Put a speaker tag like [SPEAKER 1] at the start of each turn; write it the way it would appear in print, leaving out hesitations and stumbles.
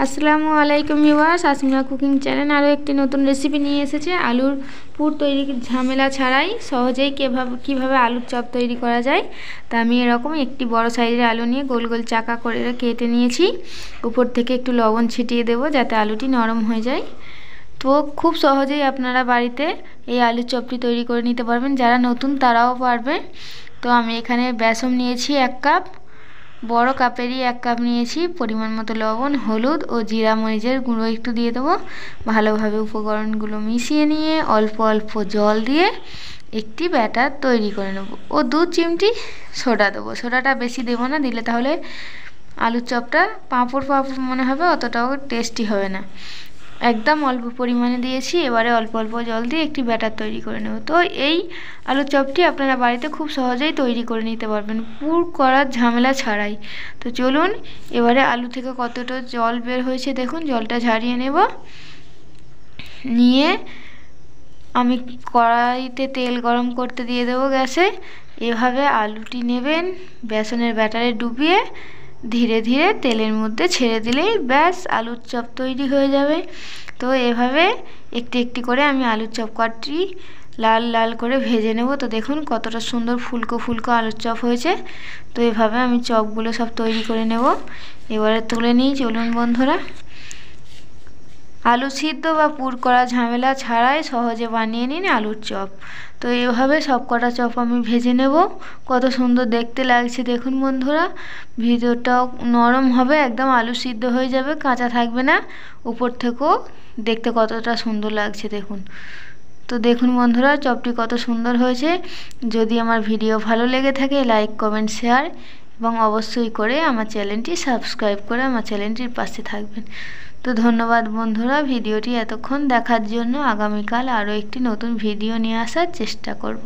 [SPEAKER 1] আসসালামু আলাইকুম viewers, Asmina cooking channel আরও একটি নতুন রেসিপি নিয়ে এসেছে। আলুর পুর তৈরি ঝামেলা ছাড়াই সহজেই কিভাবে আলুর চপ তৈরি করা যায়। তা আমি এরকম একটি বড় সাইজের আলু নিয়ে গোল গোল চাকা করে কেটে নিয়েছি। উপর থেকে একটু লবণ ছিটিয়ে দেবো যাতে আলুটি নরম হয়ে যায়। তো খুব সহজেই আপনারা বাড়িতে এই আলুর চপটি তৈরি করে নিতে পারবেন, যারা নতুন তারাও পারবে। তো আমি এখানে বেসন নিয়েছি 1 কাপ, বড় কাপেরই 1 কাপ নিয়েছি। পরিমাণ মতো লবণ, হলুদ ও জিরা মরিচের গুঁড়ো একটু দিয়ে দেবো। ভালোভাবে উপকরণগুলো মিশিয়ে নিয়ে অল্প অল্প জল দিয়ে একটি ব্যাটার তৈরি করে নেব। ও 2 চিমটি সোডা দেবো। সোডাটা বেশি দেবো না, দিলে তাহলে আলুর চপটা পাঁপড় মনে হবে, অতটাও টেস্টি হবে না। একদম অল্প পরিমাণে দিয়েছি। এবারে অল্প অল্প জল দিয়ে একটি ব্যাটার তৈরি করে নেব। তো এই আলুর চপটি আপনারা বাড়িতে খুব সহজেই তৈরি করে নিতে পারবেন, পুর করার ঝামেলা ছাড়াই। তো চলুন, এবারে আলু থেকে কতটা জল বের হয়েছে দেখুন, জলটা ঝারিয়ে নেব। নিয়ে আমি কড়াইতে তেল গরম করতে দিয়ে দেবো গ্যাসে। এভাবে আলুটি নেবেন, বেসনের ব্যাটারে ডুবিয়ে ধীরে ধীরে তেলের মধ্যে ছেড়ে দিলেই ব্যাস আলুর চপ তৈরি হয়ে যাবে। তো এভাবে একটি একটি করে আমি আলুর চপ কটি লাল লাল করে ভেজে নেব। তো দেখুন কতটা সুন্দর ফুলকো ফুলকো আলুর চপ হয়েছে। তো এভাবে আমি চপগুলো সব তৈরি করে নেব। এবারে তুলে নিই। চলুন বন্ধুরা, আলু সিদ্ধ বা পুর করা ঝামেলা ছাড়াই সহজে বানিয়ে নিন আলুর চপ। তো এইভাবে সব কটা চপ আমি ভেজে নেব। কত সুন্দর দেখতে লাগছে দেখুন বন্ধুরা। ভিতরটাও নরম হবে, একদম আলু সিদ্ধ হয়ে যাবে, কাঁচা থাকবে না। উপর থেকেও দেখতে কতটা সুন্দর লাগছে দেখুন। তো দেখুন বন্ধুরা, চপটি কত সুন্দর হয়েছে। যদি আমার ভিডিও ভালো লেগে থাকে লাইক, কমেন্ট, শেয়ার এবং অবশ্যই করে আমার চ্যানেলটি সাবস্ক্রাইব করে আমার চ্যানেলটির পাশে থাকবেন। তো ধন্যবাদ বন্ধুরা ভিডিওটি এতক্ষণ দেখার জন্য। আগামীকাল আরও একটি নতুন ভিডিও নিয়ে আসার চেষ্টা করব।